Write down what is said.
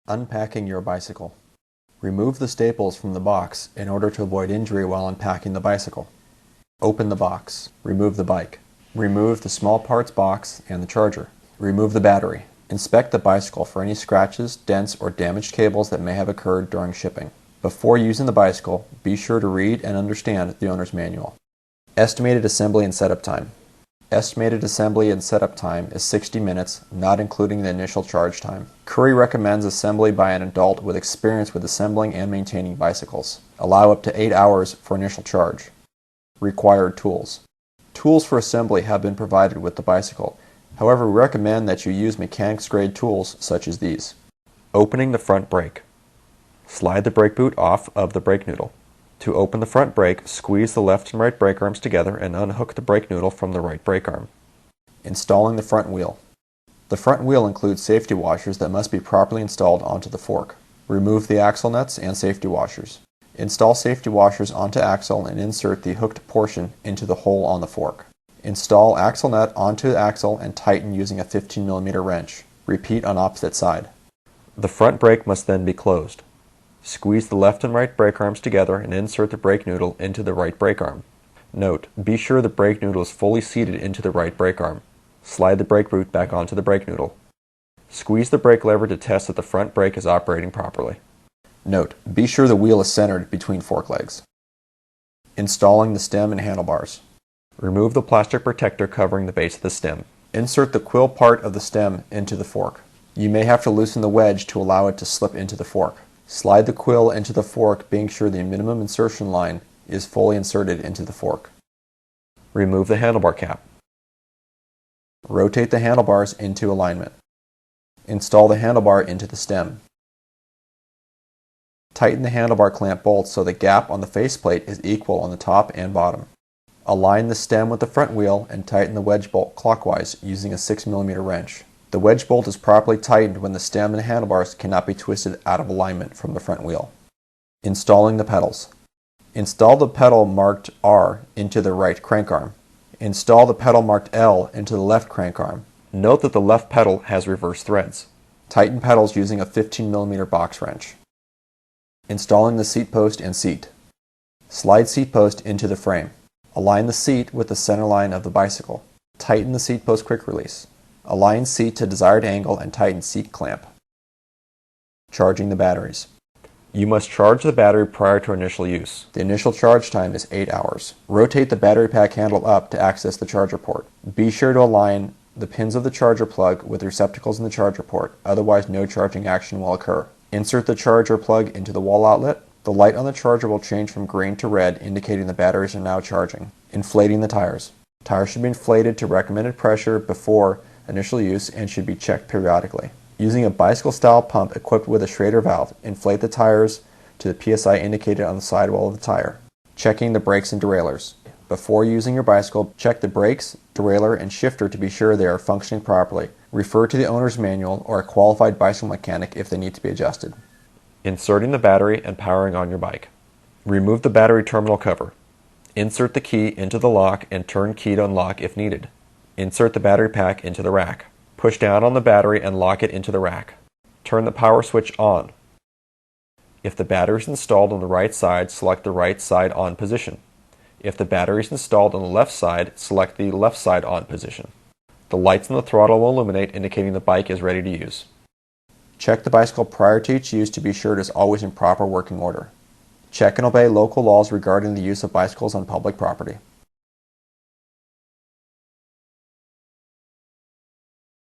Unpacking your bicycle. Remove the staples from the box in order to avoid injury while unpacking the bicycle. Open the box. Remove the bike. Remove the small parts box and the charger. Remove the battery. Inspect the bicycle for any scratches, dents, or damaged cables that may have occurred during shipping. Before using the bicycle, be sure to read and understand the owner's manual. Estimated assembly and setup time. Estimated assembly and setup time is 60 minutes, not including the initial charge time. Curry recommends assembly by an adult with experience with assembling and maintaining bicycles. Allow up to 8 hours for initial charge. Required tools. Tools for assembly have been provided with the bicycle. However, we recommend that you use mechanics grade tools such as these. Opening the front brake. Slide the brake boot off of the brake noodle. To open the front brake, squeeze the left and right brake arms together and unhook the brake noodle from the right brake arm. Installing the front wheel. The front wheel includes safety washers that must be properly installed onto the fork. Remove the axle nuts and safety washers. Install safety washers onto axle and insert the hooked portion into the hole on the fork. Install axle nut onto the axle and tighten using a 15mm wrench. Repeat on opposite side. The front brake must then be closed. Squeeze the left and right brake arms together and insert the brake noodle into the right brake arm. Note, be sure the brake noodle is fully seated into the right brake arm. Slide the brake boot back onto the brake noodle. Squeeze the brake lever to test that the front brake is operating properly. Note, be sure the wheel is centered between fork legs. Installing the stem and handlebars. Remove the plastic protector covering the base of the stem. Insert the quill part of the stem into the fork. You may have to loosen the wedge to allow it to slip into the fork. Slide the quill into the fork, being sure the minimum insertion line is fully inserted into the fork. Remove the handlebar cap. Rotate the handlebars into alignment. Install the handlebar into the stem. Tighten the handlebar clamp bolts so the gap on the faceplate is equal on the top and bottom. Align the stem with the front wheel and tighten the wedge bolt clockwise using a 6mm wrench. The wedge bolt is properly tightened when the stem and handlebars cannot be twisted out of alignment from the front wheel. Installing the pedals. Install the pedal marked R into the right crank arm. Install the pedal marked L into the left crank arm. Note that the left pedal has reverse threads. Tighten pedals using a 15mm box wrench. Installing the seat post and seat. Slide seat post into the frame. Align the seat with the center line of the bicycle. Tighten the seat post quick release. Align seat to desired angle and tighten seat clamp. Charging the batteries. You must charge the battery prior to initial use. The initial charge time is 8 hours. Rotate the battery pack handle up to access the charger port. Be sure to align the pins of the charger plug with the receptacles in the charger port, otherwise no charging action will occur. Insert the charger plug into the wall outlet. The light on the charger will change from green to red, indicating the batteries are now charging. Inflating the tires. Tires should be inflated to recommended pressure before initial use and should be checked periodically. Using a bicycle-style pump equipped with a Schrader valve, inflate the tires to the PSI indicated on the sidewall of the tire. Checking the brakes and derailleurs. Before using your bicycle, check the brakes, derailleur, and shifter to be sure they are functioning properly. Refer to the owner's manual or a qualified bicycle mechanic if they need to be adjusted. Inserting the battery and powering on your bike. Remove the battery terminal cover. Insert the key into the lock and turn key to unlock if needed. Insert the battery pack into the rack. Push down on the battery and lock it into the rack. Turn the power switch on. If the battery is installed on the right side, select the right side on position. If the battery is installed on the left side, select the left side on position. The lights on the throttle will illuminate, indicating the bike is ready to use. Check the bicycle prior to each use to be sure it is always in proper working order. Check and obey local laws regarding the use of bicycles on public property.